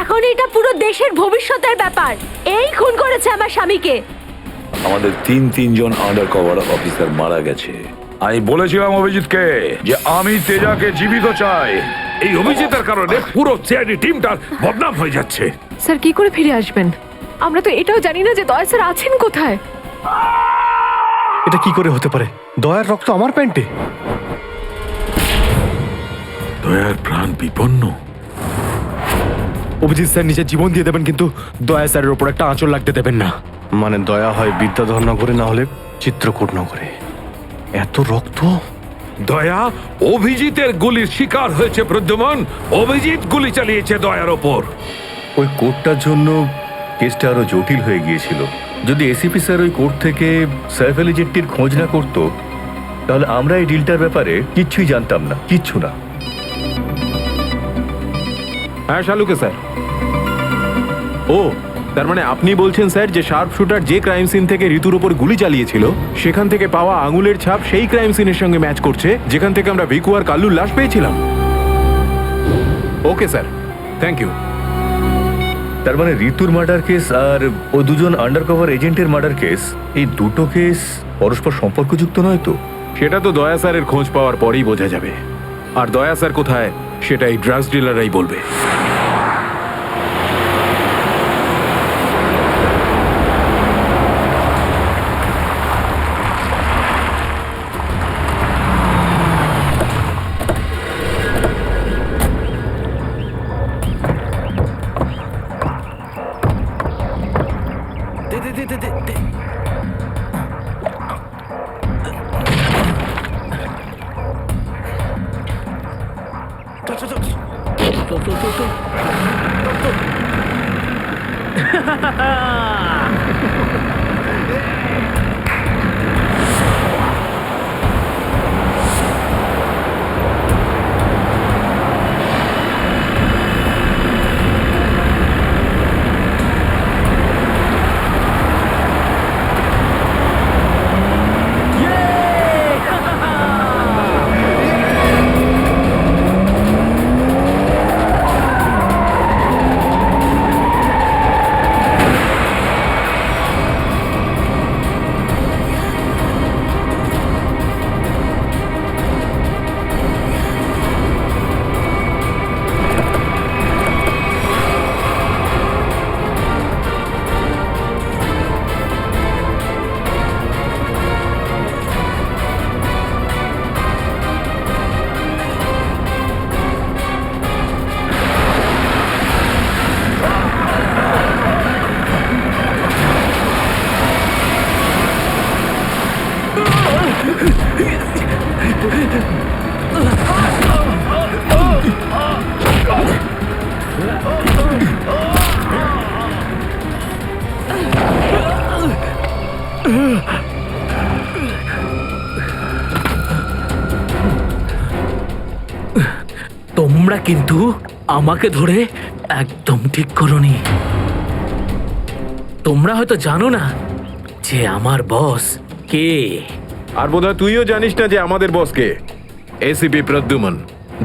এখন এটা পুরো দেশের ভবিষ্যতের ব্যাপার। এই খুন করেছে আমার স্বামীকে। আমাদের তিনজন আন্ডার কভার অফিসার মারা গেছে। আমি বলেছিলাম অভিজিৎকে যে আমি তেজাকে জীবিত চাই। এই অভিজিতের কারণে পুরো সিআইডি টিমটার বদনাম হয়ে যাচ্ছে। স্যার কি করে ফিরে আসবেন? আমরা তো এটাও জানি না যে দয়া স্যার আছেন কোথায়। এটা কি করে হতে পারে? দয়ার রক্ত আমার প্যান্টে। দয়ার প্রাণ বিপন্ন। অভিজিৎ স্যার নিজের জীবন দিয়ে দেবেন, কিন্তু দয়া স্যারের ওপর একটা আঁচল লাগতে দেবেন না। মানে দয়া হয় বিদ্যাধর নগরে, না হলে চিত্রকূট নগরে। এত রক্ত! দয়া অভিজিতের গুলির শিকার হয়েছে। প্রদ্যুমন, অভিজিৎ গুলি চালিয়েছে দয়ার ওপর। ওই কোর্টটার জন্য কেসটা আরো জটিল হয়ে গিয়েছিল। যদি এসিপি স্যার ওই কোর্ট থেকে সাইফ আলী জেট্টির খোঁজ না করতো, তাহলে আমরা এই ডিলটার ব্যাপারে কিচ্ছুই জানতাম না, কিচ্ছু না। হ্যাঁ শালুকে স্যার। ও, তার মানে আপনি বলছেন স্যার যে শার্প শুটার যে ক্রাইম সিন থেকে ঋতুর উপর গুলি চালিয়েছিল সেখান থেকে পাওয়া আঙুলের ছাপ সেই ক্রাইম সিনের সঙ্গে ম্যাচ করছে যেখান থেকে আমরা ভিকু আর কাল্লুর লাশ পেয়েছিলাম। Okay sir, thank you. তার মানে ঋতুর মার্ডার কেস আর ও দুজন আন্ডারকভার এজেন্টের মার্ডার কেস, এই দুটো কেস পরস্পর সম্পর্কযুক্ত নয় তো? সেটা তো দয়া স্যারের খোঁজ পাওয়ার পরেই বোঝা যাবে। আর দয়া স্যার কোথায় সেটা এই ড্রাগস ডিলাররাই বলবে। তোমরা কিন্তু আমাকে ধরে একদম ঠিক করোনি। তোমরা হয়তো জানো না যে আমার বস কে। আর বোধহয় তুইও জানিস না যে আমাদের বসকে। এসিপি প্রদ্যুমন,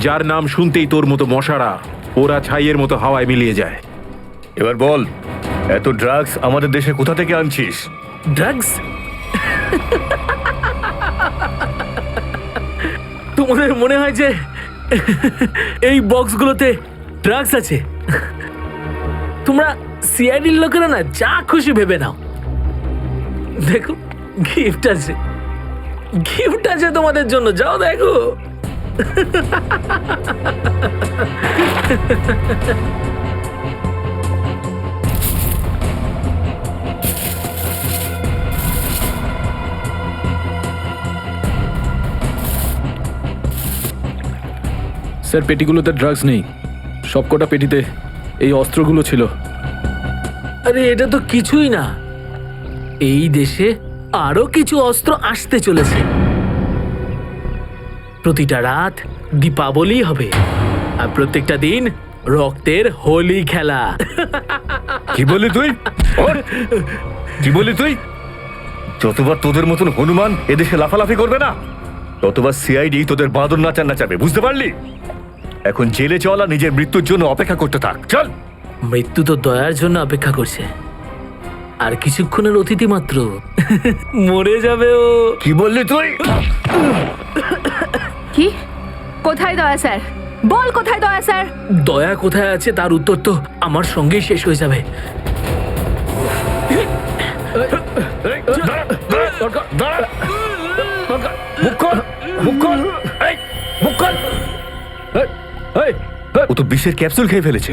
যার নাম শুনতেই তোর মতো মশারা ওরা ছাইয়ের মতো হাওয়ায় মিলিয়ে যায়। এবার বল, এত ড্রাগস আমাদের দেশে কোথা থেকে আনছিস? ড্রাগস? তোমাদের মনে হয় যে এই বক্সগুলোতে ড্রাগস আছে? তোমরা সিআইডির লোকেরা না যা খুশি ভেবে নাও। দেখো, গিফট আছে, গিফট আছে তোমাদের জন্য, যাও দেখো। স্যার, পেটিগুলোতে ড্রাগস নেই, সবকটা পেটিতে এই অস্ত্রগুলো ছিল। আরে এটা তো কিছুই না, এই দেশে আরো কিছু অস্ত্র আসতে চলেছে। প্রতিটা রাত দীপাবলি হবে আর প্রত্যেকটা দিন রক্তের হোলি খেলা। কি বলি তুই? কি বলি তুই? যতবার তোদের মতন হনুমান এদেশে লাফালাফি করবে না, ততবার সিআইডি তোদের বাঁদর নাচার নাচাবে, বুঝতে পারলি? এখন জেলে চল আর নিজের মৃত্যুর জন্য অপেক্ষা করতে থাক। চল। মৃত্যু তো দয়ার জন্য অপেক্ষা করছে, আর কিছুক্ষণের অতিথি মাত্র মরে যাবে ও। কি বললি তুই? কি? কোথায় দয়া স্যার? বল কোথায় দয়া স্যার? দয়া কোথায় আছে তার উত্তর তো আমার সঙ্গেই শেষ হয়ে যাবে। ও তো বিষের ক্যাপসুল খেয়ে ফেলেছে।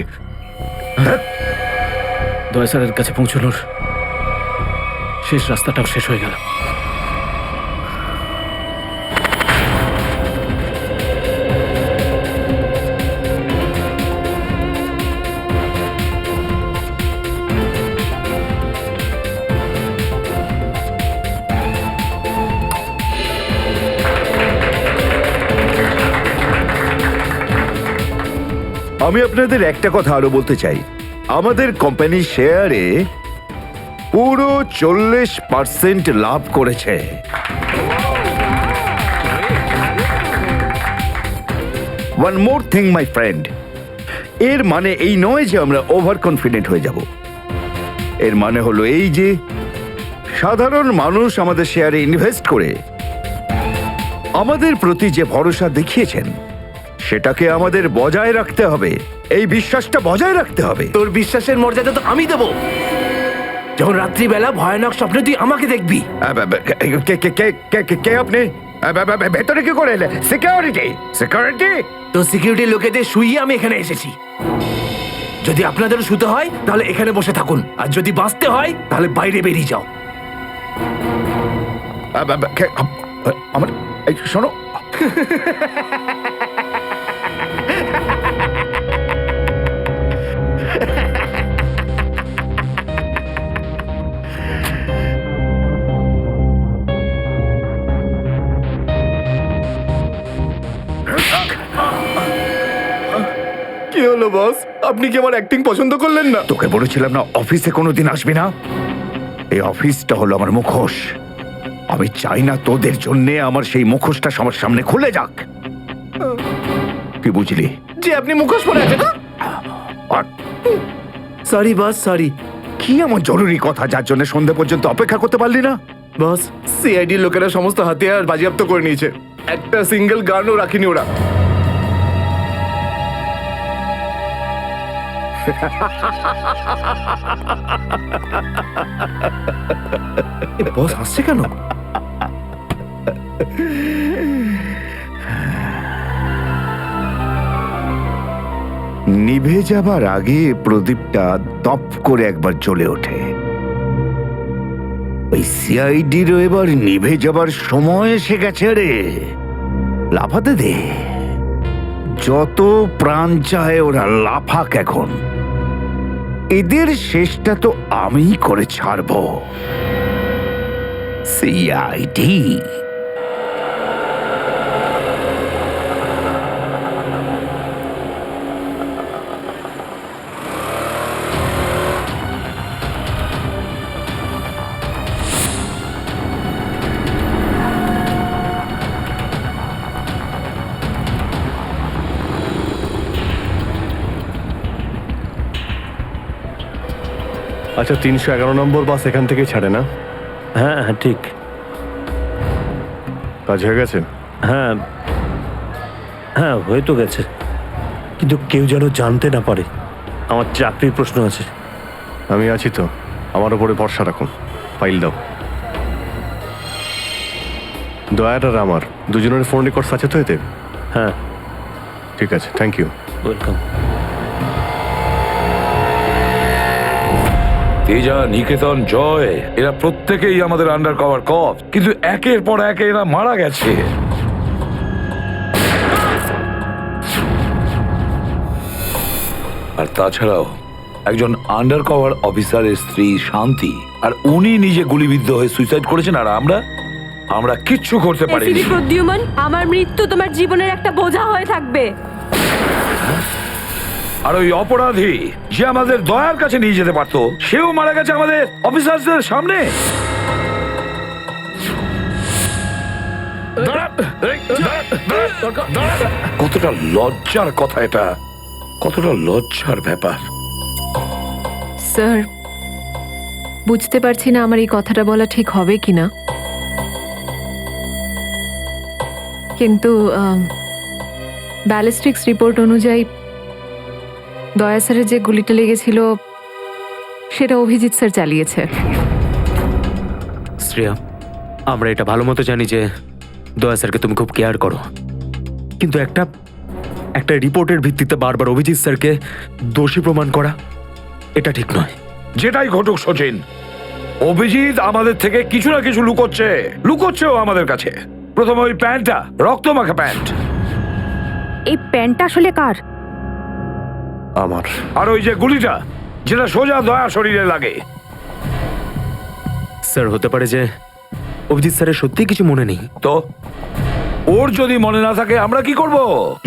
দয়া স্যারের কাছে পৌঁছানোর শেষ রাস্তাটাও শেষ হয়ে গেল। আমি আপনাদের একটা কথা আরো বলতে চাই, আমাদের কোম্পানির শেয়ারে পুরো 40% লাভ করেছে। One more thing my friend, এর মানে এই নয় যে আমরা ওভার কনফিডেন্ট হয়ে যাব। এর মানে হলো এই যে সাধারণ মানুষ আমাদের শেয়ারে ইনভেস্ট করে আমাদের প্রতি যে ভরসা দেখিয়েছেন সেটাকে আমাদের বজায় রাখতে হবে। এই বিশ্বাসটা বজায় রাখতে হবে। তোর বিশ্বাসের মর্যাদা তো আমি দেবো যখন রাত্রিবেলা ভয়ানক স্বপ্নে তুই আমাকে দেখবি। কে আপনি? ভেতরে কি করে এলে? সিকিউরিটি? সিকিউরিটি? তো সিকিউরিটি লোকেদের শুইয়ে আমি এখানে এসেছি। যদি আপনাদেরও শুতে হয় তাহলে এখানে বসে থাকুন, আর যদি বাঁচতে হয় তাহলে বাইরে বেরিয়ে যাও। আমার শোনো, কি হলো বস? আপনি কি আমার অ্যাক্টিং পছন্দ করলেন না? তোকে বলেছিলাম না অফিসে কোনোদিন আসবি না? এই অফিসটা হলো আমার মুখোশ। আমি চাই না তোদের জন্য আমার সেই মুখোশটা সবার সামনে খুলে যাক। কি বুঝলি? যে আপনি মুখোশ পরে আছেন। Sorry boss, sorry. কি এমন জরুরি কথা যার জন্য সন্ধে পর্যন্ত অপেক্ষা করতে পারলি না? বস, সিআইডি লোকেরা সমস্ত হাতিয়ার বাজেয়াপ্ত করে নিয়েছে, একটা সিঙ্গেল গানও রাখিনি ওরা। বস হাসছে কেন? নিভে যাবার আগে প্রদীপটা দপ করে একবার জ্বলে ওঠে। ওই সিআইডিরও এবার নিভে যাবার সময় এসে গেছে রে। লাফাতে দে, যত প্রাণ চায় ওরা লাফাক এখন। এদের শেষটা তো আমিই করে ছাড়বো। সিআইডি আচ্ছা, 311 নম্বর বাস এখান থেকে ছাড়ে না? হ্যাঁ হ্যাঁ ঠিক। কাজ হয়ে গেছে? হ্যাঁ হ্যাঁ হয়ে তো গেছে, কিন্তু কেউ যেন জানতে না পারে। আমার চাকরির প্রশ্ন আছে। আমি আছি তো, আমার উপরে ভরসা রাখুন। ফাইল দাও। দয়ার আর আমার দুজনের ফোন রেকর্ডস আছে তো এতে? হ্যাঁ ঠিক আছে, থ্যাংক ইউ। ওয়েলকাম। তেজা, নিকেতন, জয়, এরা প্রত্যেকেই আমাদের আন্ডার কভার কপ, কিন্তু একের পর এক এরা মারা গেছে। আর তাছাড়াও একজন আন্ডার কভার অফিসারের স্ত্রী শান্তি, আর উনি নিজে গুলিবিদ্ধ হয়ে সুইসাইড করেছেন, আর আমরা কিচ্ছু করতে পারিনি। এসিপি প্রদ্যুম্ন, আমার মৃত্যু তোমার জীবনের একটা বোঝা হয়ে থাকবে। আর ওই অপরাধী যে আমাদের দয়ার কাছে নিয়ে যেতে পারতো, সেও মারা গেছে আমাদের অফিসারদের সামনে। কতটা লজ্জার কথা এটা, কতটা লজ্জার ব্যাপার। স্যার বুঝতে পারছি না আমার এই কথাটা বলা ঠিক হবে কিনা, কিন্তু ব্যালিস্টিক্স রিপোর্ট অনুযায়ী দয়া স্যারের যে গুলিটা লেগেছিল সেটা অভিজিৎ স্যার চালিয়েছে। শ্রেয়া, আমরা এটা ভালো মতো জানি যে দয়া স্যারকে তুমি খুব কেয়ার করো, কিন্তু একটা রিপোর্টের ভিত্তিতে বারবার অভিজিৎ স্যারকে দোষী প্রমাণ করা এটা ঠিক নয়। যেটাই ঘটুক সচিন, অভিজিৎ আমাদের থেকে কিছু না কিছু লুকোচ্ছেও আমাদের কাছে। প্রথমে ওই প্যান্টটা, রক্তমাখা প্যান্ট। এই প্যান্টটা আসলে কার? আমার। আর ওই যে গুলিটা, যেটা সোজা দয়া শরীরে লাগে। স্যার, হতে পারে যে অভিজিৎ স্যারের সত্যি কিছু মনে নেই। তো ওর যদি মনে না থাকে আমরা কি করব?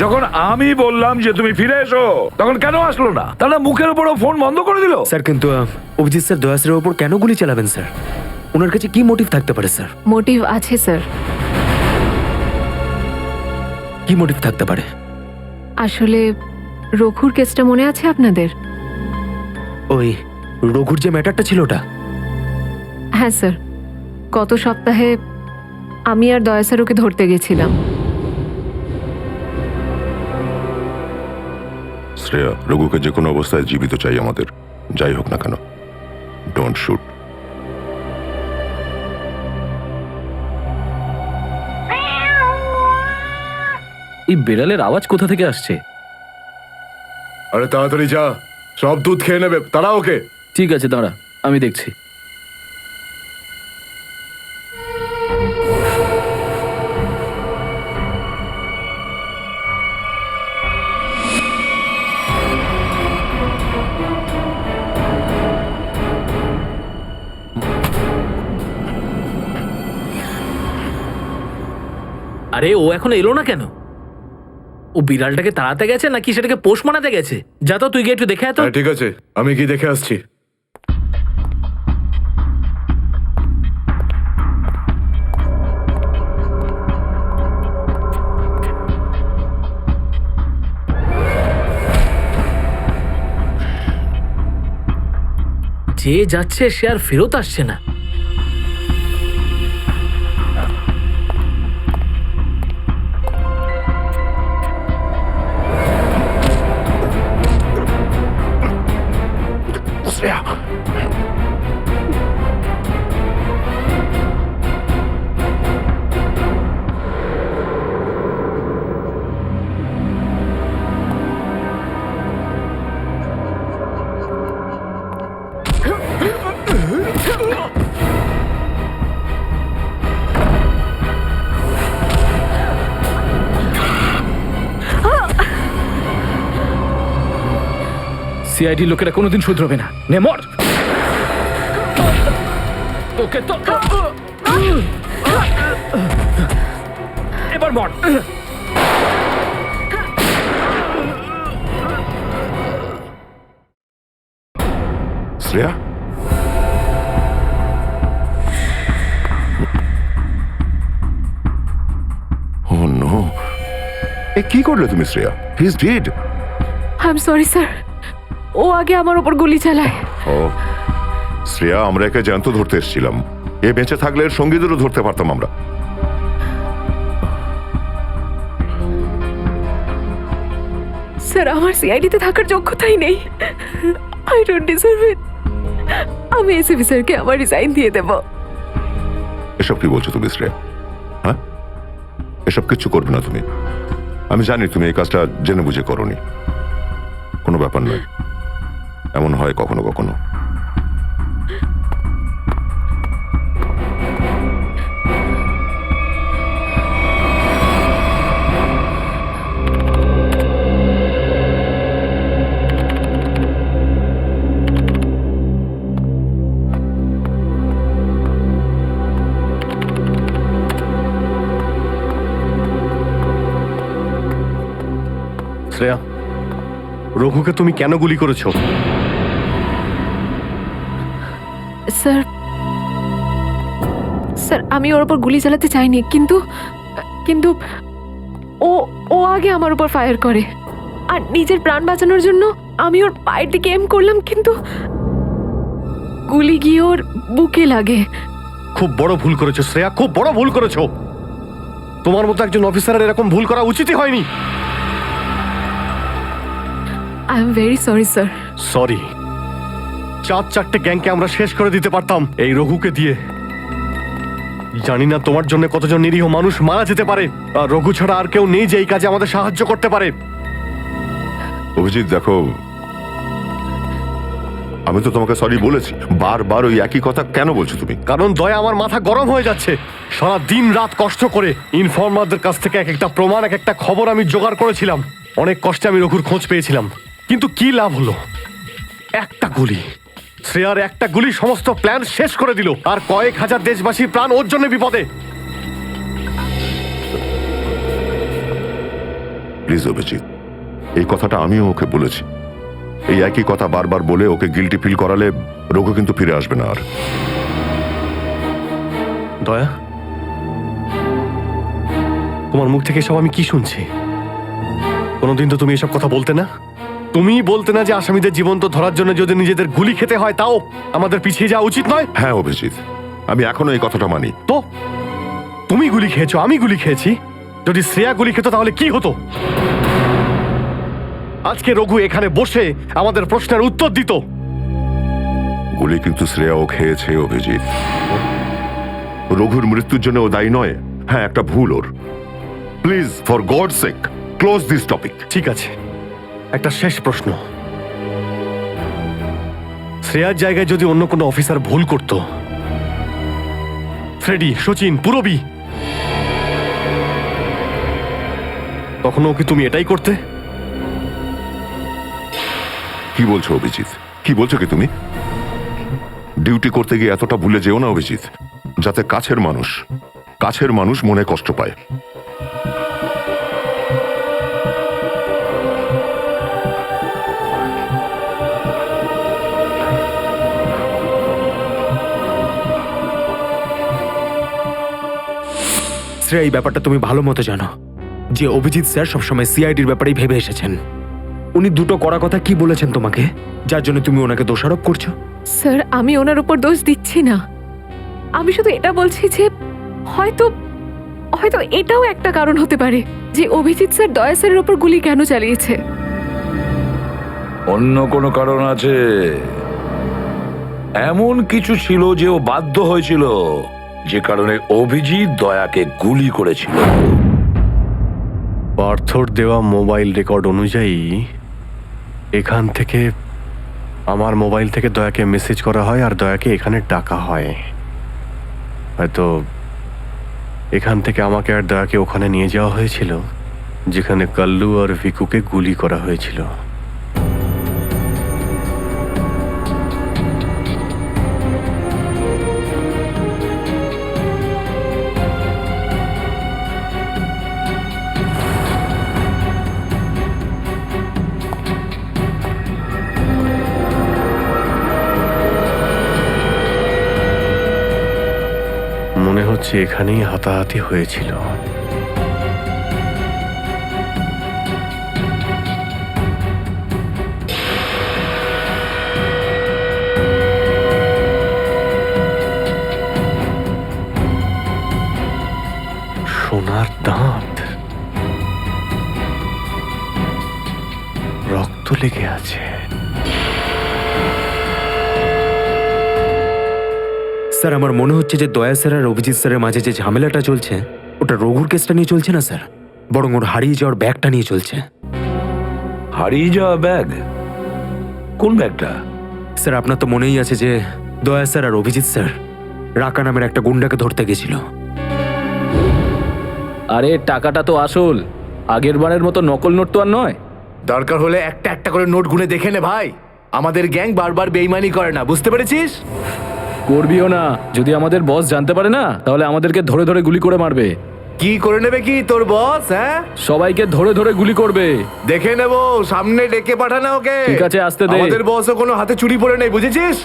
যখন আমি বললাম যে তুমি ফিরে এসো, তখন কেন আসলো না? তাহলে মুখের উপরও ফোন বন্ধ করে দিল। স্যার, কিন্তু অভিজিৎ স্যার দয়া স্যারের উপর কেন গুলি চালাবেন স্যার? ওনার কাছে কি মোটিভ থাকতে পারে স্যার? মোটিভ আছে স্যার। কি মোটিভ থাকতে পারে? আসলে রঘুর কেসটা মনে আছে আপনাদের? ওই রঘুর যে ম্যাটারটা ছিল ওটা? হ্যাঁ স্যার, গত সপ্তাহে আমি আর দয়া স্যার ওকে ধরতে গেছিলাম। শ্রেয়া, রঘুকে যে কোনো অবস্থায় জীবিত চাই আমাদের, যাই হোক না কেন। Don't shoot. এই বেড়ালের আওয়াজ কোথা থেকে আসছে? আরে তাড়াতাড়ি যা, সব দুধ খেয়ে নেবে, তারা ওকে। ঠিক আছে, দাঁড়া, আমি দেখছি। আরে ও এখন এলো না কেন? ও বিড়ালটাকে তাড়াতে গেছে নাকি সেটাকে পোষ মানাতে গেছে? যা তো, তুই গিয়ে একটু দেখে আয় তো। ঠিক আছে, আমি কি দেখে আসছি। যে যাচ্ছে সে আর ফেরত আসছে না। সিআইডি লোকেরা কোনোদিন শুধরবে না। নে মর। তোকে তো এবার মর। শ্রেয়া, ও নো, এ কি করলে তুমি Shreya? He is dead. I am sorry sir, ও আগে আমার উপর গুলি চালায়। ও শ্রেয়া, আমরা একে জ্যান্ত ধরতে এসেছিলাম। এ বেঁচে থাকলে এর সঙ্গীদেরও ধরতে পারতাম আমরা। স্যার, আমার সিআইডিতে থাকার যোগ্যতাই নেই। আই ডোন্ট ডিজার্ভ ইট। আমি এসিপি স্যারকে আমার রিজাইন দিয়ে দেব। এসব কি বলছো তুমি শ্রেয়া? হ্যাঁ, এসব কিচ্ছু করবে না তুমি। আমি জানি তুমি এই কাজটা জেনে বুঝে করোনি। কোনো ব্যাপার নয়, এমন হয় কখনো কখনো। শ্রেয়া, রঘুকে তুমি কেন গুলি করেছো? স্যার, স্যার আমি ওর উপর গুলি চালাতে চাইনি, কিন্তু কিন্তু ও ও আগে আমার উপর ফায়ার করে। আর নিজের প্রাণ বাঁচানোর জন্য আমি ওর পায়ের দিকে এম করলাম, কিন্তু গুলি গিয়ে ওর বুকে লাগে। খুব বড় ভুল করেছো শ্রেয়া, খুব বড় ভুল করেছো। তোমার মতো একজন অফিসারের এরকম ভুল করা উচিতই হয়নি। I am very sorry sir. Sorry? 4-4টে গ্যাংকে আমরা শেষ করে দিতে পারতাম এই রঘুকে দিয়ে। জানি না তোমার জন্য কতজন নিরীহ মানুষ মারা যেতে পারে, আর রঘু ছাড়া আর কেউ নেই যে এই কাজে আমাদের সাহায্য করতে পারে। অভিজিৎ দেখো, আমি তো তোমাকে সরি বলেছি, বারবার ওই একই কথা কেন বলছো তুমি? কারণ দয়া আমার মাথা গরম হয়ে যাচ্ছে। সারা দিন রাত কষ্ট করে ইনফর্মারদের কাছ থেকে এক একটা প্রমাণ, এক একটা খবর আমি জোগাড় করেছিলাম। অনেক কষ্টে আমি রঘুর খোঁজ পেয়েছিলাম, কিন্তু কি লাভ হলো? একটা গুলি, শ্রেয়ার একটা গুলি সমস্ত প্ল্যান শেষ করে দিল, আর কয়েক হাজার দেশবাসীর প্রাণ ওর জন্য বিপদে। প্লিজ অভিজিৎ, এই কথাটা আমিও ওকে বলেছি। এই একই কথা বারবার বলে ওকে গিল্টি ফিল করালে রঘু কিন্তু ফিরে আসবে না আর। দয়া, তোমার মুখ থেকে সব আমি কি শুনছি? কোনোদিন তো তুমি এসব কথা বলতে না। তুমি বলতে না যে আসামিদের জীবন্ত ধরার জন্য যদি নিজেদের গুলি খেতে হয় তাও আমাদের পিছিয়ে যাওয়া উচিত নয়। হ্যাঁ অভিজিৎ, আমি এখনো এই কথাটা মানি। তো তুমি গুলি খেয়েছো, আমি গুলি খেয়েছি। যদি শ্রেয়া গুলি খেত তাহলে কি হতো? আজকে রঘু এখানে বসে আমাদের প্রশ্নের উত্তর দিত। গুলি কিন্তু শ্রেয়াও খেয়েছে অভিজিৎ। রঘুর মৃত্যুর জন্য ও দায়ী নয়। হ্যাঁ, একটা ভুল ওর। Please, for God sake, close this topic. ঠিক আছে, একটা শেষ প্রশ্ন। শ্রেয়ার জায়গায় যদি অন্য কোনো অফিসার ভুল করত, ফ্রেডি, সচিন, পুরবী, তখনও কি তুমি এটাই করতে? কি বলছো অভিজিৎ? কি বলছো কি তুমি? ডিউটি করতে গিয়ে এতটা ভুলে যেও না অভিজিৎ, যাতে কাছের মানুষ মনে কষ্ট পায়। শ্রেয়া, এই ব্যাপারটা তুমি ভালো মতো জানো যে অভিজিৎ স্যার সবসময় সিআইডির ব্যাপারেই ভেবে এসেছেন। উনি দুটো কড়া কথা কি বলেছেন তোমাকে, যার জন্য তুমি ওনাকে দোষারোপ করছো? স্যার, আমি ওনার উপর দোষ দিচ্ছি না। আমি শুধু এটা বলছি যে হয়তো হয়তো এটাও একটা কারণ হতে পারে যে অভিজিৎ স্যার দয়া স্যারের উপর গুলি কেন চালিয়েছে। অন্য কোনো কারণ আছে? এমন কিছু ছিল যে ও বাধ্য হয়েছিল, যে কারণে অভিজিৎ দয়াকে গুলি করেছিল। পার্থর দেওয়া মোবাইল রেকর্ড অনুযায়ী এখান থেকে আমার মোবাইল থেকে দয়াকে মেসেজ করা হয় আর দয়াকে এখানে ডাকা হয়। হয়তো এখান থেকে আমাকে আর দয়াকে ওখানে নিয়ে যাওয়া হয়েছিল যেখানে কাল্লু আর ভিকুকে গুলি করা হয়েছিল। মনে হচ্ছে এখানেই হাতাহাতি হয়েছিল। সোনার দাঁত, রক্ত লেগে আছে। স্যার, আমার মনে হচ্ছে যে দয়া স্যার আর অভিজিৎ স্যারের মাঝে যে ঝামেলাটা চলছে ওটা রঘুর কেসটা নিয়ে চলছে না স্যার, বরং ওর হারিয়ে যাওয়ার ব্যাগটা নিয়ে চলছে। হারিয়ে যাওয়া ব্যাগ? কোন ব্যাগটা? স্যার, আপনার তো মনেই আছে যে দয়া স্যার আর অভিজিৎ স্যার রাকা নামের একটা গুন্ডাকে ধরতে গেছিল। আরে টাকাটা তো আসল, আগের বারের মতো নকল নোট তো আর নয়। দরকার হলে একটা একটা করে নোট গুনে দেখে নে ভাই। আমাদের গ্যাং বারবার বেইমানি করে না, বুঝতে পেরেছিস? করবিও না। যদি আমাদের বস জানতে পারে না তাহলে আমাদেরকে ধরে ধরে গুলি করে মারবে। কি করে নেবে কি তোর বস? হ্যাঁ, সবাইকে ধরে ধরে গুলি করবে। দেখে নেব, সামনে ডেকে পাঠানো ওকে। ঠিক আছে, আসতে দে। আমাদের বসও কোনো হাতে চুরি পড়ে নেই, বুঝেছিস?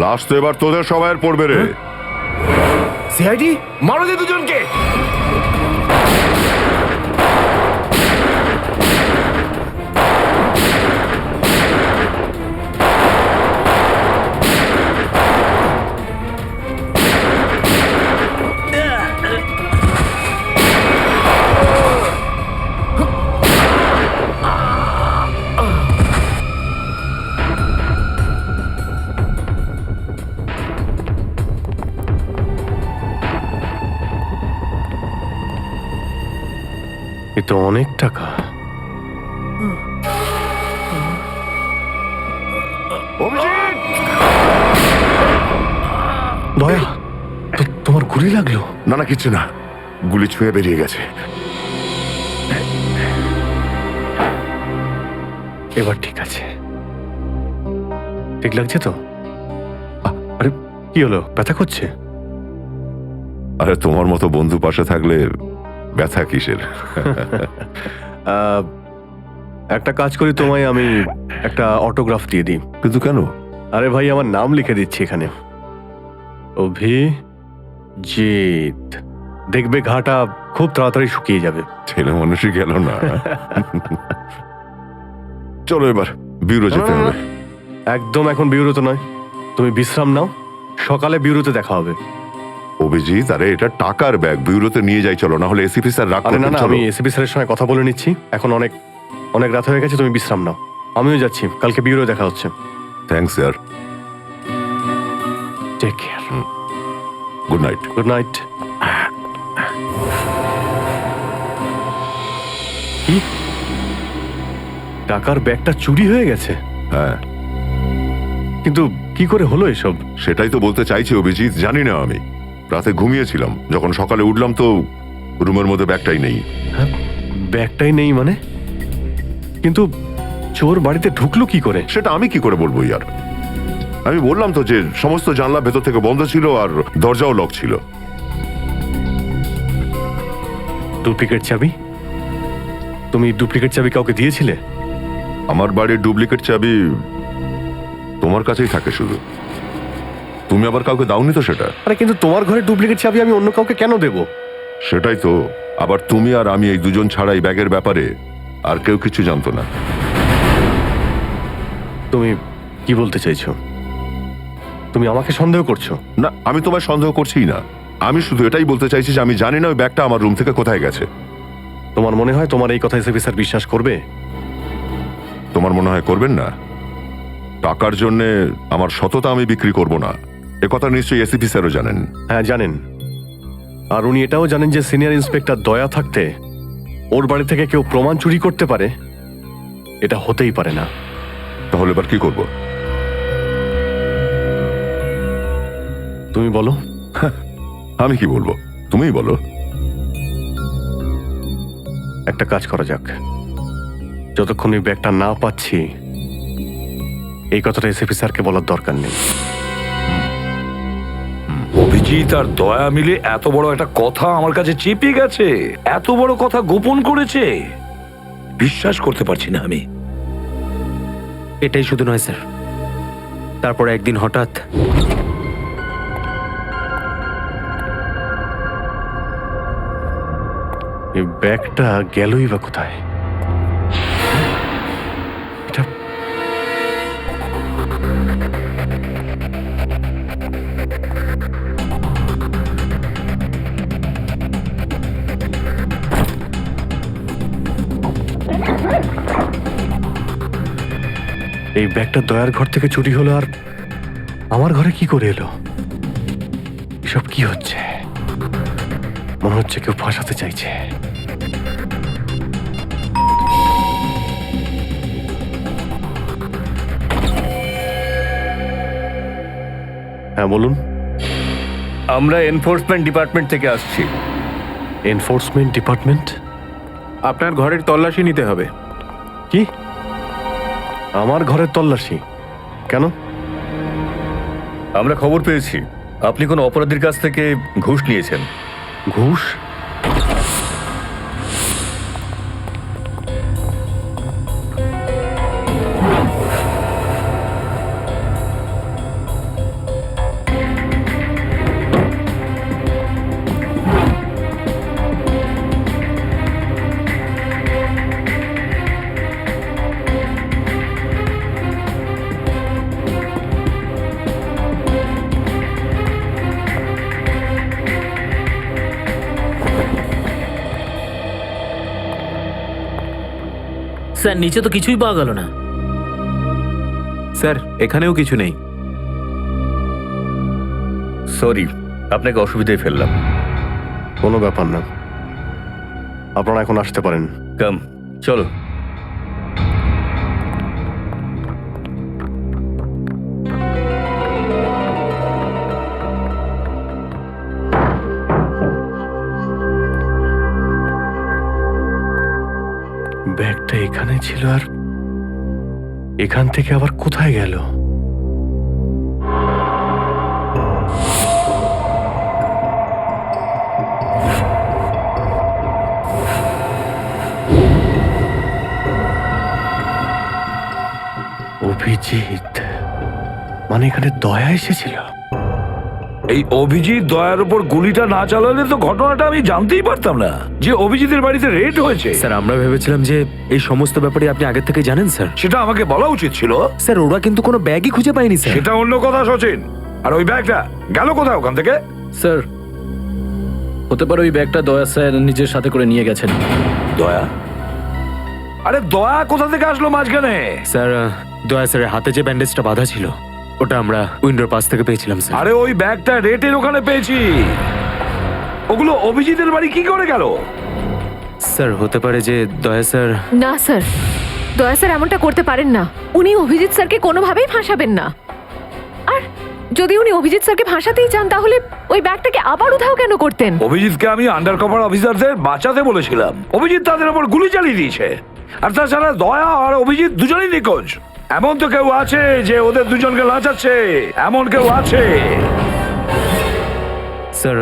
লাস্ট তো এবার তোদের সবাই পড়বে রে। সিআইডি মারো দে দুজনকে। তো অনেক টাকা। দয়া, তোমার গুলি লাগলো? না না, কিচ্ছু না, গুলি ছুঁয়ে বেরিয়ে গেছে। এবার ঠিক আছে, ঠিক লাগছে তো? আরে কি হলো, ব্যথা করছে? আরে তোমার মতো বন্ধু পাশে থাকলে ব্যথা কিসের? একটা কাজ করি, তোমায় আমি একটা অটোগ্রাফ দিয়ে দিই। কিন্তু কেন? আরে ভাই, আমার নাম লিখে দিচ্ছি এখানে, অভিজিৎ। দেখবে ঘাটা খুব তাড়াতাড়ি শুকিয়ে যাবে। ছেলে মানুষই গেল না। চলো এবার ব্যুরো যেতে হবে। একদম এখন ব্যুরোতে নয়, তুমি বিশ্রাম নাও, সকালে ব্যুরোতে দেখা হবে। অভিজিৎ, আরে এটা টাকার ব্যাগ, ব্যুরোতে নিয়ে যাই চলো, না হলে এসিপি স্যার রাগ আরে না করবেন। না, আমি এসিপি স্যারের সঙ্গে কথা বলে নিচ্ছি, এখন অনেক অনেক রাত হয়ে গেছে, তুমি বিশ্রাম নাও। আমিও যাচ্ছি, কালকে ব্যুরো দেখা হচ্ছে। Thanks sir. Take care. Good night. Good night. কি, টাকার ব্যাগটা চুরি হয়ে গেছে? হ্যাঁ। কিন্তু কি করে হলো এসব? সেটাই তো বলতে চাইছি অভিজিৎ, জানি না। আমি রাতে ঘুমিয়েছিলাম, যখন সকালে উঠলাম তো রুমের মধ্যে ব্যাগটাই নেই। হ্যাঁ, ব্যাগটাই নেই মানে? কিন্তু চোর বাড়িতে ঢুকলো কি করে? সেটা আমি কি করে বলবো ইয়ার? আমি বললাম তো যে সমস্ত জানলা ভেতর থেকে বন্ধ ছিল আর দরজাও লক ছিল। ডুপ্লিকেট চাবি? তুমি ডুপ্লিকেট চাবি কাউকে দিয়েছিলে? আমার বাড়ির ডুপ্লিকেট চাবি তোমার কাছেই থাকে শুধু, তুমি আবার কাউকে দাওনি তো সেটা। আরে কিন্তু তোমার ঘরে ডুপ্লিকেট চাবি আমি অন্য কাউকে কেন দেব? সেটাই তো, আবার তুমি আর আমি এই দুজন ছাড়া এই ব্যাগের ব্যাপারে আর কেউ কিছু জানতো না। তুমি কি বলতে চাইছো? তুমি আমাকে সন্দেহ করছো? না, আমি তোমায় সন্দেহ করছি না, আমি শুধু এটাই বলতে চাইছি যে আমি জানি না ওই ব্যাগটা আমার রুম থেকে কোথায় গেছে। তোমার মনে হয় তোমার এই কথা এসএপি স্যার বিশ্বাস করবে? তোমার মনে হয় করবেন না? টাকার জন্য আমার সততা আমি বিক্রি করব না, এ কথা নিশ্চয়ই এসিপি স্যারও জানেন। হ্যাঁ জানেন, আর উনি এটাও জানেন যে সিনিয়র ইন্সপেক্টর দয়া থাকতে ওর বাড়ি থেকে কেউ প্রমাণ চুরি করতে পারে, এটা হতেই পারে না। তাহলে এবার কি করব? তুমি বলো। আমি কি বলবো, তুমিই বলো। একটা কাজ করা যাক, যতক্ষণ এই ব্যাগটা না পাচ্ছি এই কথাটা এসএপি স্যারকে বলার দরকার নেই। অভিজিৎ আর দয়া মিলে এত বড় একটা কথা আমার কাছে চেপে গেছে, এত বড় কথা গোপন করেছে, বিশ্বাস করতে পারছি না আমি। এটাই শুধু নয় স্যার, তারপর একদিন হঠাৎ এই ব্যাগটা গেলই বা কোথায়? এটা এই ব্যাগটা দয়ার ঘর থেকে চুরি হলো আর আমার ঘরে কি করে এলো? এসব কি হচ্ছে? মনে হচ্ছে কেউ ফাঁসাতে চাইছে। হ্যাঁ বলুন। আমরা এনফোর্সমেন্ট ডিপার্টমেন্ট থেকে আসছি। Enforcement department? আপনার ঘরের তল্লাশি নিতে হবে। কি? আমার ঘরের তল্লাশি কেন? আমরা খবর পেয়েছি আপনি কোনো অপরাধীর কাছ থেকে ঘুষ নিয়েছেন। ঘুষ? স্যার নিচে তো কিছুই পাওয়া গেল না। স্যার এখানেও কিছু নেই। সরি, আপনাকে অসুবিধায় ফেললাম। কোনো ব্যাপার না, আপনারা এখন আসতে পারেন। কাম, চলো। ব্যাগটা এখানে ছিল, আর এখান থেকে আবার কোথায় গেল? অভিজিৎ, মানে এখানে দয়া এসেছিল? এই অভিজিৎ দয়ার উপর গুলিটা না চালালে তো ঘটনাটা আমি জানতেই পারতাম না যে অভিজিতের বাড়িতে রেড হয়েছে। স্যার আমরা ভেবেছিলাম যে এই সমস্ত ব্যাপারে আপনি আগে থেকে জানেন স্যার। সেটা আমাকে বলা উচিত ছিল। স্যার ওরা কিন্তু কোনো ব্যাগই খুঁজে পায়নি স্যার। সেটা অন্য কথা সচিন। আর ওই ব্যাগটা গেল কোথায় ওখান থেকে? স্যার হতে পারে ওই ব্যাগটা দয়া স্যার নিজের সাথে করে নিয়ে গেছেন। দয়া? আরে দয়া কোথা থেকে আসলো মাঝখানে? স্যার দয়া স্যারের হাতে যে ব্যান্ডেজটা বাঁধা ছিল ওটা আমরা উইন্ডোর পাশ থেকে পেয়েছিলাম স্যার। আরে ওই ব্যাগটা রেটের ওখানে পেয়েছি। ওগুলো অভিজিতের বাড়ি কি করে গেল? স্যার হতে পারে যে দয়া স্যার। না স্যার, দয়া স্যার এমনটা করতে পারেন না। উনি অভিজিৎ স্যারকে কোনোভাবেই ফাঁসাবেন না। আর যদি উনি অভিজিৎ স্যারকে ফাঁসাতেই চান তাহলে ওই ব্যাগটাকে আবার উধাও কেন করতেন? অভিজিৎকে আমি আন্ডার কভার অফিসারদের বাঁচাতে বলেছিলাম। অভিজিৎ তাদের উপর গুলি চালিয়ে দিয়েছে। আর তাছাড়া দয়া আর অভিজিৎ দুজনেই নিখোঁজ। এমন তো কেউ আছে যে ওদের দুজনকে লাচাচ্ছে, এমন কেউ আছে? স্যার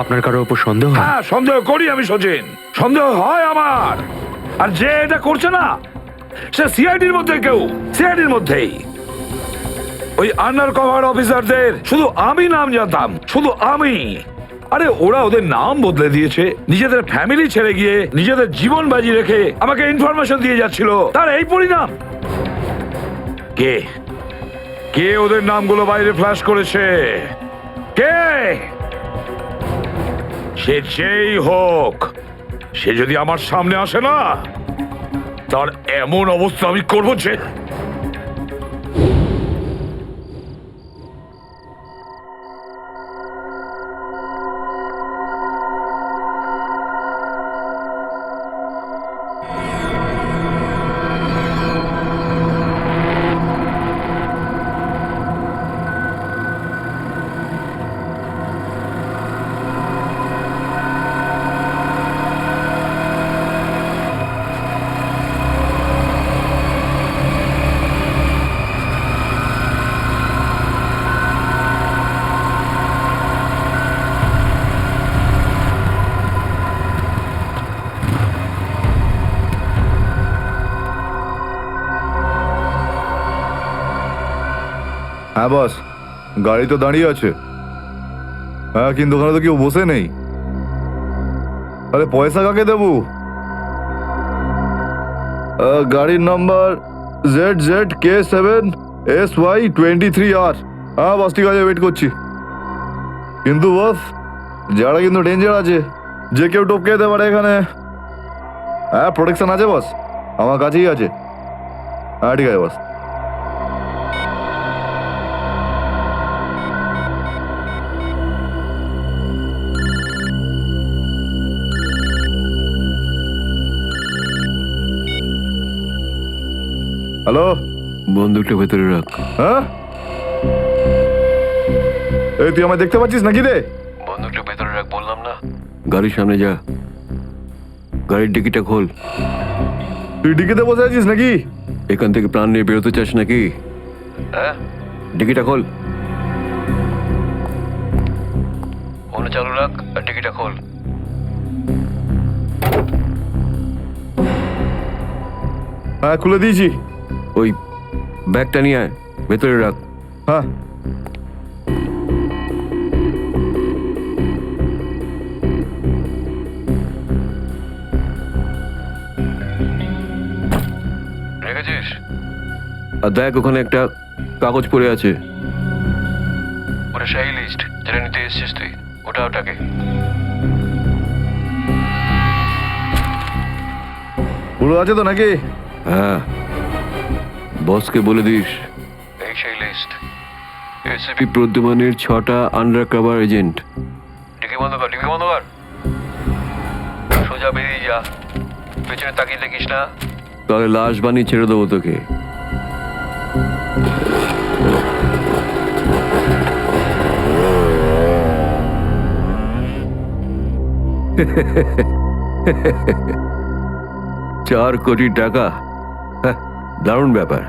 আপনার কারোর উপর সন্দেহ? হ্যাঁ সন্দেহ করি আমি সচিন, সন্দেহ হয় আমার। আর যে এটা করছে না সে সিআইডির মধ্যে কেউ, সিআইডির মধ্যেই। ওই আন্ডার কভার অফিসারদের শুধু আমি নাম জানতাম, শুধু আমি। আরে ওরা ওদের নাম বদলে দিয়েছে, নিজেদের ফ্যামিলি ছেড়ে গিয়ে নিজেদের জীবন বাজি রেখে আমাকে ইনফরমেশন দিয়ে যাচ্ছিল। তার এই পরিণাম। কে কে ওদের নামগুলো বাইরে ফ্ল্যাশ করেছে? কে? সে যেই হোক, সে যদি আমার সামনে আসে না তার এমন অবস্থা আমি করবো যে। হ্যাঁ বস, গাড়ি তো দাঁড়িয়ে আছে। হ্যাঁ কিন্তু ওখানে তো কেউ বসে নেই। আরে পয়সা কাকে দেবো? গাড়ির নাম্বার ZZK7SY23R। হ্যাঁ বস ঠিক আছে, ওয়েট করছি। কিন্তু বস যারা কিন্তু ডেঞ্জার আছে, যে কেউ টপকে যেতে পারে এখানে। হ্যাঁ প্রোটেকশন আছে বস, আমার কাছেই আছে। হ্যাঁ ঠিক আছে বস। হ্যালো, বন্দুকটা ভেতরে রাখ। হ্যাঁ এই তুই আমায় দেখতে পাচ্ছিস নাকি রে? বন্দুকটা ভেতরে রাখ বললাম না। গাড়ির সামনে যা, গাড়ির ডিকিটা খোল। তুই ডিকিতে বসে আছিস নাকি? এখান থেকে প্রাণ নিয়ে বেরোতে চাস নাকি? হ্যাঁ ডিকিটা খোল। ফোন চালু রাখ আর ডিকিটা খোল। হ্যাঁ খুলে দিয়েছি। ওই ব্যাগটা নিয়ে আয়, ভেতরে রাখ। হ্যাঁ রেখেছিস? আর দেখ ওখানে একটা কাগজ পড়ে আছে, ওটা সেই লিস্ট যেটা নিতে এসেছিস তুই। ওটাকে পুরো আছে তো নাকি? হ্যাঁ বসকে বলে দিস এই সেই লিস্ট। এসিপি প্রদ্যুমানের 6টা আন্ডার কভার এজেন্ট। ডিকি বন্ধ কর, ডিকি বন্ধ কর। সোজা বেরিয়ে যা। যা, পেছনে তাকিয়ে দেখিস না। তাহলে লাশ বানিয়ে ছেড়ে দেবো তোকে। $4 কোটি, হ্যাঁ, দারুণ ব্যাপার।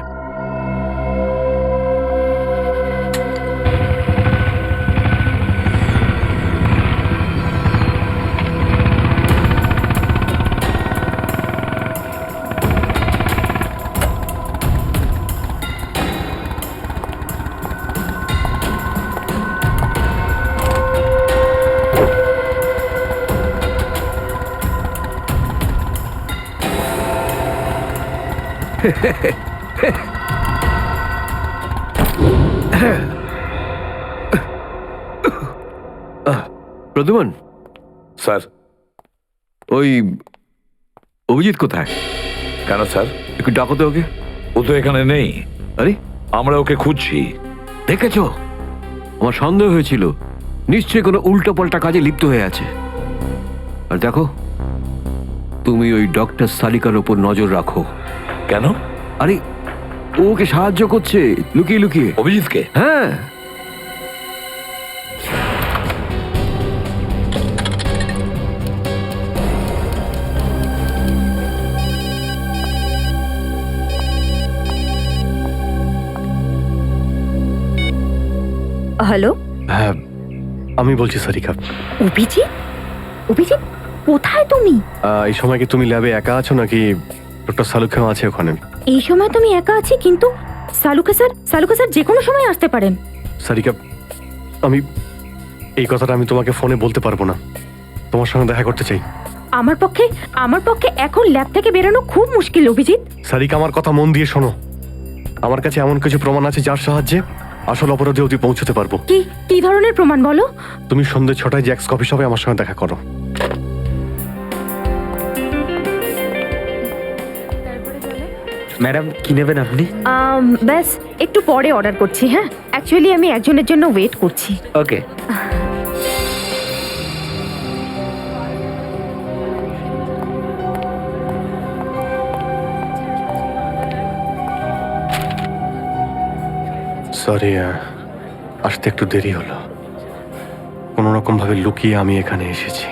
প্রদ্যুমন স্যার, ওই অভিজিৎ কোথায়? কেন স্যার? একটু ডাকো তো ওকে। ও তো এখানে নেই। আরে, আমরা ওকে খুঁজছি। দেখেছো, আমার সন্দেহ হয়েছিল নিশ্চয়ই কোনো উল্টো পাল্টা কাজে লিপ্ত হয়ে আছে। আর দেখো, তুমি ওই ডক্টর সালিকার ওপর নজর রাখো। কেন? আরে, ও ওকে সাহায্য করছে লুকিয়ে লুকিয়ে। অভিজিৎকে? হ্যাঁ। হ্যালো, হ্যাঁ, আমি বলছি সারিকা। অভিজিৎ? অভিজিৎ, কোথায় তুমি? এই সময় কি তুমি ল্যাবে একা আছো নাকি ডক্টর সালুখাও আছে ওখানে? এই সময় তুমি একা আছি, কিন্তু সালুকা স্যার যে কোনো সময় আসতে পারেন। সারিকা, আমি এই কথাটা আমি তোমাকে ফোনে বলতে পারবো না। তোমার সঙ্গে দেখা করতে চাই। আমার পক্ষে এখন ল্যাব থেকে বেরোনো খুব মুশকিল অভিজিৎ। সারিকা, আমার কথা মন দিয়ে শোনো। আমার কাছে এমন কিছু প্রমাণ আছে যার সাহায্যে আসল অপরাধী অবধি পৌঁছতে পারবো। কি ধরনের প্রমাণ বলো? তুমি সন্ধ্যে 6টায় জ্যাক্স কফি শপে আমার সঙ্গে দেখা করো। ম্যাডাম, কি নেবেন আপনি? ব্যাস একটু পরে অর্ডার করছি। হ্যাঁ, অ্যাকচুয়ালি আমি একজনের জন্য ওয়েট করছি। ওকে। সরি, আসতে একটু দেরি হলো। কোনো রকম ভাবে লুকিয়ে আমি এখানে এসেছি।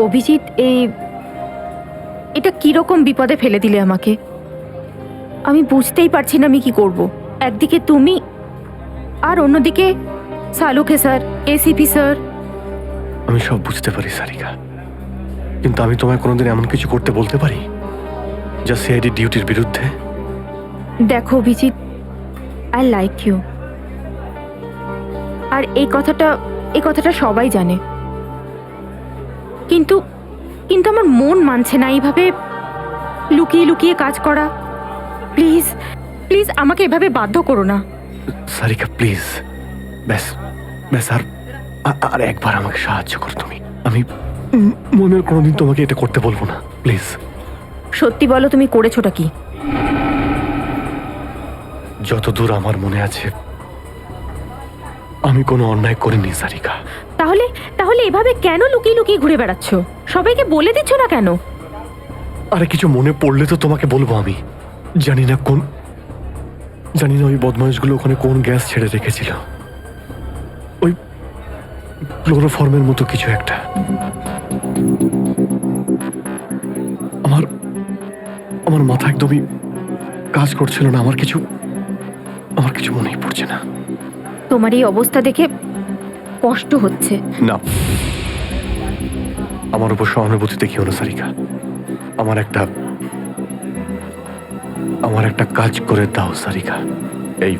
অভিজিৎ, এটা কিরকম বিপদে ফেলে দিলে আমাকে। আমি বুঝতেই পারছি না আমি কি করব। একদিকে তুমি আর অন্যদিকে সালুকে স্যার, এসিপি স্যার। আমি সব বুঝতে পারি সারিকা, কিন্তু আমি তোমায় কোনোদিন এমন কিছু করতে বলতে পারি যা সিআইডি ডিউটির বিরুদ্ধে? দেখো অভিজিৎ, আই লাইক ইউ, আর এই কথাটা সবাই জানে, কিন্তু আমার মন মানছে না এইভাবে লুকিয়ে লুকিয়ে কাজ করা। প্লিজ প্লিজ আমাকে এভাবে বাধ্য করো না। সারিকা প্লিজ, ব্যাস আর একবার আমাকে সাহায্য করো তুমি। আমি মনের কোনোদিন তোমাকে এটা করতে বলবো না, প্লিজ। সত্যি বলো, তুমি করেছোটা কি? যতদূর আমার মনে আছে আমি কোনো অন্যায় করিনি সারিকা। তাহলে এভাবে কেন লুকিয়ে লুকিয়ে ঘুরে বেড়াচ্ছ? সবাইকে বলে দিচ্ছ না কেন? আরে কিছু মনে পড়লে তো তোমাকে বলবো। আমি জানি না ওই বদমাইশগুলো ওখানে কোন গ্যাস ছেড়ে রেখেছিল। ওই ক্লোরোফর্মের মতো কিছু একটা। আমার মাথা একদমই কাজ করছিল না। আমার কিছু মনেই পড়ছে না। তোমার এই অবস্থা দেখে কষ্ট হচ্ছে। না, আমার উপর সহানুভূতি দেখিও না সারিকা। আমার একটা কাজ করে দাও সারিকা। এই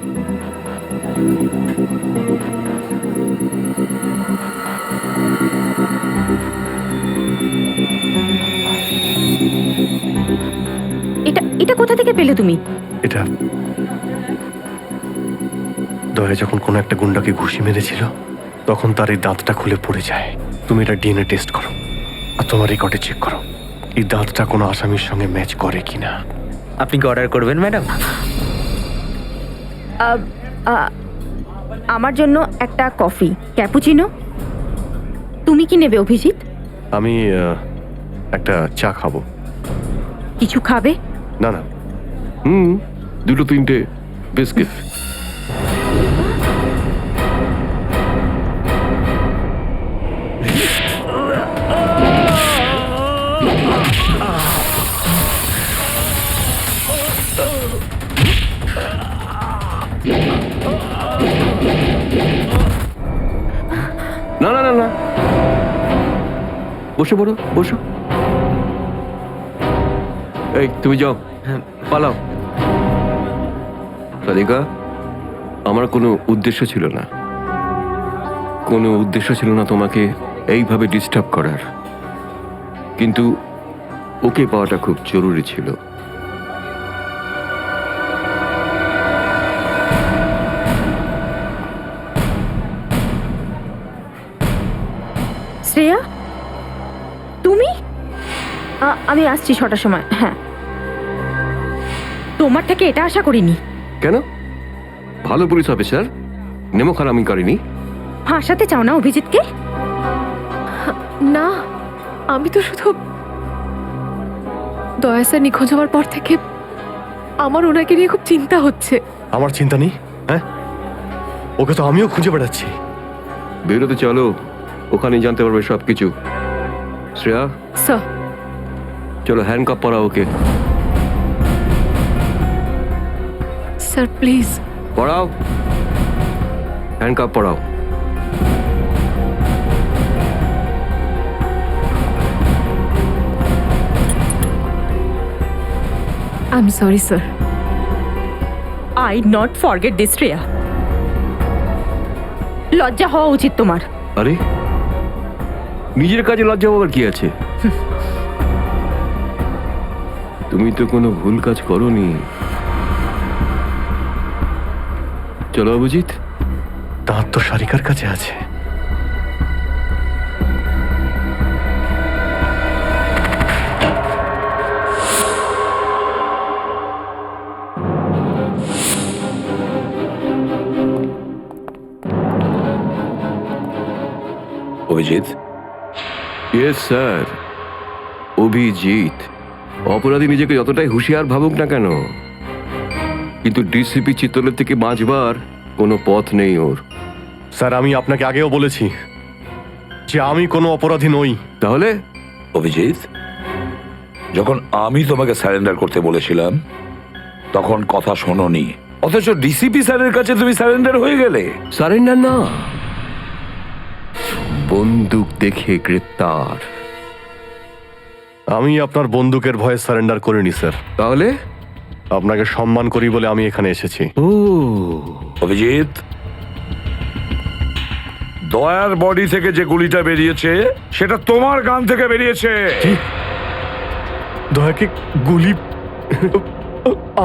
এটা কোথা থেকে পেলে তুমি? এটা দয়া যখন কোনো একটা গুন্ডাকে ঘুষি মেরেছিল তখন তার এই দাঁতটা খুলে পড়ে যায়। তুমি এটা ডিএনএ টেস্ট করো আর তোমার রেকর্ডে চেক করো এই দাঁতটা কোনো আসামির সঙ্গে ম্যাচ করে কিনা। আপনি কি অর্ডার করবেন ম্যাডাম? আমার জন্য একটা কফি ক্যাপুচিনো। তুমি কি নেবে অভিজিৎ? আমি একটা চা খাবো। কিছু খাবে? না না, দুটো তিনটে বিস্কিট। না না না না, বসে পড়ো, বসো। এই তুমি যাও, হ্যাঁ পালাও। সাদিকা, আমার কোনো উদ্দেশ্য ছিল না, কোনো উদ্দেশ্য ছিল না তোমাকে এইভাবে ডিস্টার্ব করার, কিন্তু ওকে পাওয়াটা খুব জরুরি ছিল। শ্রেয়া, তুমি? আমি আসছি 6টার সময়। হ্যাঁ, তোমার থেকে এটা আশা করিনি। কেন? ভালো পুলিশ অফিসার, নেমো খারামি করেনি। ফাঁসাতে চাও না অভিজিৎকে? না, আমি তো শুধু দয়া স্যার নিখোঁজ হওয়ার পর থেকে আমার ওনাকে নিয়ে খুব চিন্তা হচ্ছে। আমার চিন্তা নেই, হ্যাঁ? ওকে তো আমিও খুঁজে বেড়াচ্ছি। বেরোতে চলো, ওখানেই জানতে পারবে সব কিছু। শ্রেয়া, স্যার। চলো হ্যান্ডকাপ পরাও ওকে। Sir please. পড়াও, হ্যান্ডকাপ পড়াও। I am sorry sir. I not forget this Shreya. লজ্জা হওয়া উচিত তোমার। আরে, নিজের কাজে লজ্জা পাবার কি আছে? তুমি তো কোনো ভুল কাজ করোনি। চলো অভিজিৎ। দাঁত তো সারিকার কাছে আছে। অভিজিৎ? Yes sir, Abhijit. অপরাধী নিজেকে যতটাই হুঁশিয়ার ভাবুক না কেন, কিন্তু ডিসিপি চিত্তলের থেকে বাঁচবার কোনো পথ নেই ওর। স্যার, আমি আপনাকে আগেও বলেছি যে আমি কোনো অপরাধী নই। তাহলে? অভিজিৎ, যখন আমি তোমাকে সারেন্ডার করতে বলেছিলাম তখন কথা শোনোনি, অথচ ডিসিপি স্যারের কাছে তুমি সারেন্ডার হয়ে গেলে। সারেন্ডার না, বন্দুক দেখে গ্রেপ্তার। আমি আপনার বন্দুকের ভয়ে সারেন্ডার করিনি স্যার। তাহলে? আপনাকে সম্মান করি বলে আমি এখানে এসেছি। ও অভিজিৎ, দয়ার বডি থেকে যে গুলিটা বেরিয়েছে সেটা তোমার গান থেকে বেরিয়েছে। দয়াকে গুলি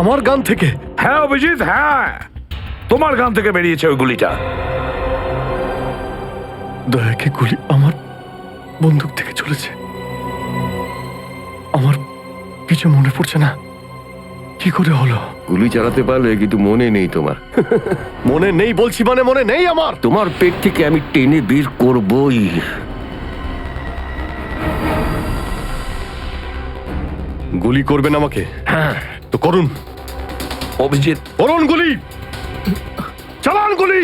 আমার গান থেকে? হ্যাঁ অভিজিৎ, হ্যাঁ, তোমার গান থেকে বেরিয়েছে ওই গুলিটা। দয়াকে গুলি আমার বন্দুক থেকে চলেছে? আমার কিছু মনে পড়ছে না, কি করে হলো? গুলি চালাতে পারলে, কিন্তু মনে নেই তোমার। মনে নেই বলছি মানে মনে নেই আমার। তোমার পেট থেকে আমি টেনে বের করবই। গুলি করবেন আমাকে? হ্যাঁ তো করুন অভিজিৎ, করুন গুলি, চালান গুলি।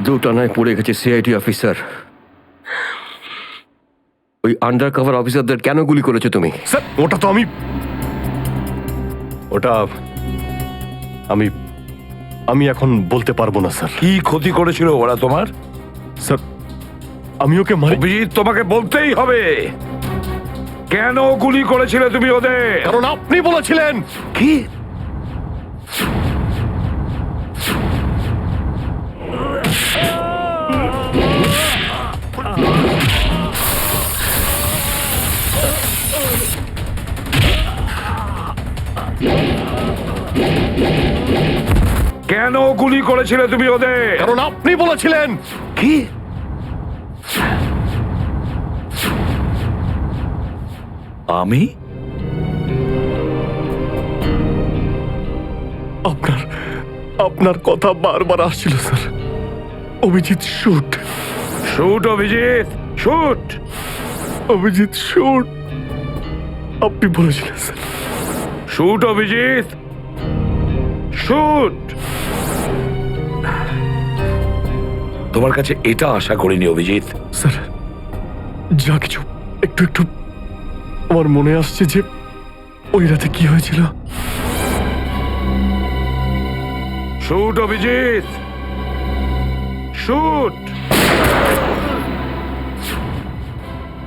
দুটানায় পড়ে গেছে সিআইডি অফিসার। ওই আন্ডার কভার অফিসারদের কেন গুলি করেছো তুমি? স্যার, ওটা তো আমি এখন বলতে পারবো না স্যার। কি ক্ষতি করেছিল ওরা তোমার? স্যার, আমি ওকে মারি। অভিজিৎ, তোমাকে বলতেই হবে কেন গুলি করেছিলে তুমি ওদের। কারণ আপনি বলেছিলেন। কি? কেন গুলি করেছিলে তুমি ওদের? কারণ আপনি বলেছিলেন। কি? আমি? আপনার কথা বারবার আসছিল sir. Abhijit shoot. Shoot Abhijit, shoot. Abhijit shoot. আপনি বলেছিলেন স্যার। Shoot Abhijit, shoot. তোমার কাছে এটা আশা করিনি অভিজিৎ। স্যার যা কিছু একটু একটু আমার মনে আসছে যে ওই রাতে কি হয়েছিল। Shoot Abhijit, shoot.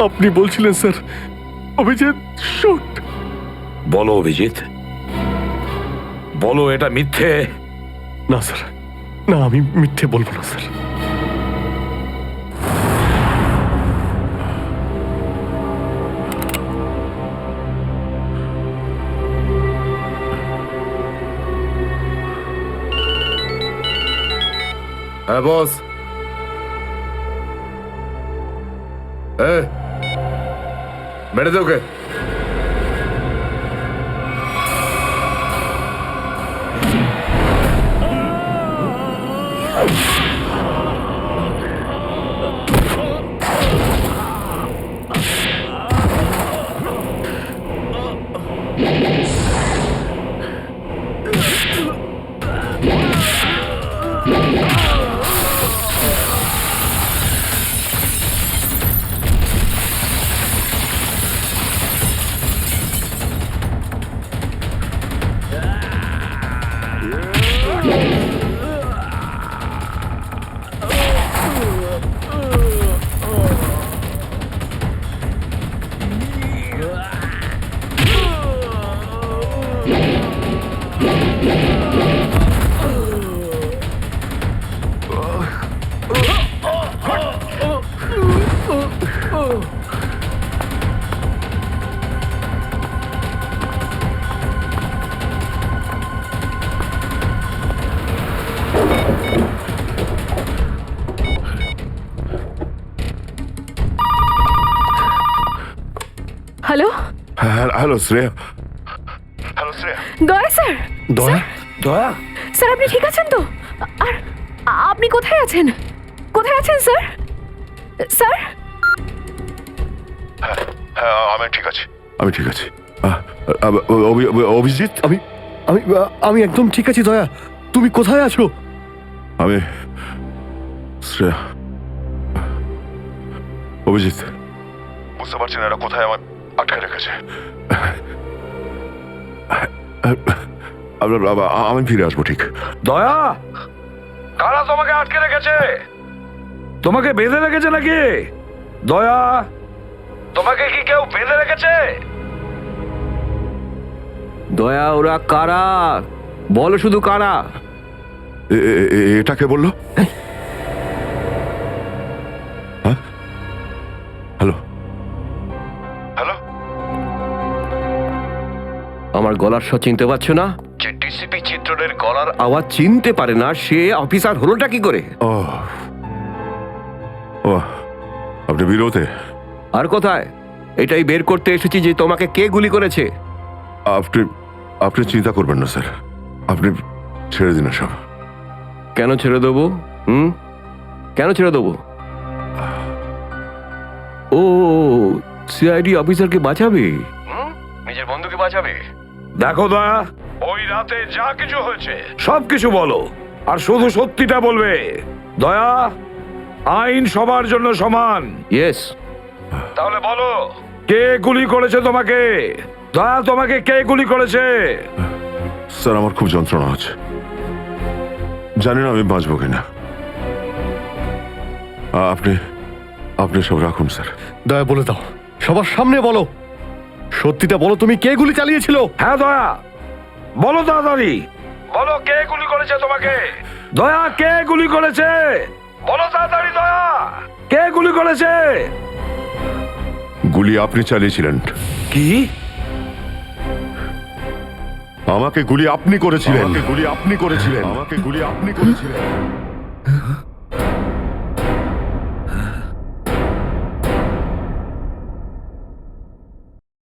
আপনি বলছিলেন স্যার অভিজিৎ শুট। বলো অভিজিৎ, বলো এটা মিথ্যে। না স্যার, না আমি মিথ্যে বলবো না স্যার। হ্যাঁ বস। বেড়ে দে ওকে। Hello, hello Shreya. Daya sir. দয়া? দয়া? স্যার আপনি ঠিক আছেন তো? আর আপনি কোথায় আছেন? কোথায় আছেন স্যার? স্যার হ্যাঁ আমি ঠিক আছি, আমি ঠিক আছি। অভিজিৎ, আমি আমি আমি একদম ঠিক আছি দয়া। তুমি কোথায় আছো? আমি শ্রেয়া। অভিজিৎ, বুঝতে পারছি না এরা কোথায় আমার আটকে রেখেছে। আমি ফিরে আসবো ঠিক। দয়া, কারা তোমাকে আটকে রেখেছে? তোমাকে বেঁধে রেখেছে নাকি? দয়া, তোমাকে কি কেউ বেঁধে রেখেছে? দয়া ওরা কারা? বলো শুধু কারা? এটাকে বললো? হ্যাঁ, হ্যালো হ্যালো। আমার গলার স্বর চিনতে পারছো না? যে ডিসিপি চিত্রনের গলার আওয়াজ চিনতে পারে না সে অফিসার হলোটা কি করে? ও ও, আপনি বিরোধে? আর কোথায়? এটাই বের করতে এসেছি যে তোমাকে কে গুলি করেছে। আপনি আপনি চিন্তা করবেন না স্যার, আপনি ছেড়ে দিন সব। কেন ছেড়ে দেবো? কেন ছেড়ে দেবো? ও সিআইডি অফিসারকে বাঁচাবে, নিজের বন্ধুকে বাঁচাবে। দেখো দয়া, ওই রাতে যা কিছু হয়েছে সব কিছু বলো, আর শুধু সত্যিটা বলবে। দয়া, আইন সবার জন্য সমান। ইয়েস। তাহলে বলো, কে গুলি করেছে তোমাকে? দয়া, তোমাকে কে গুলি করেছে? স্যার আমার খুব যন্ত্রণা হচ্ছে, জানি না আমি বাঁচবো কিনা। আপনি আপনি সব রাখুন স্যার। দয়া বলে দাও, সবার সামনে বলো, সত্যিটা বলো, তুমি কে গুলি চালিয়েছিল? হ্যাঁ দয়া, বলো তাড়াতাড়ি, বলো কে গুলি করেছে তোমাকে? দয়া, কে গুলি করেছে? বলো তাড়াতাড়ি দয়া, কে গুলি করেছে? গুলি আপনি চালিয়েছিলেন। কি? আমাকে গুলি আপনি করেছিলেন। আমাকে গুলি আপনি করেছিলেন। আমাকে গুলি আপনি করেছিলেন।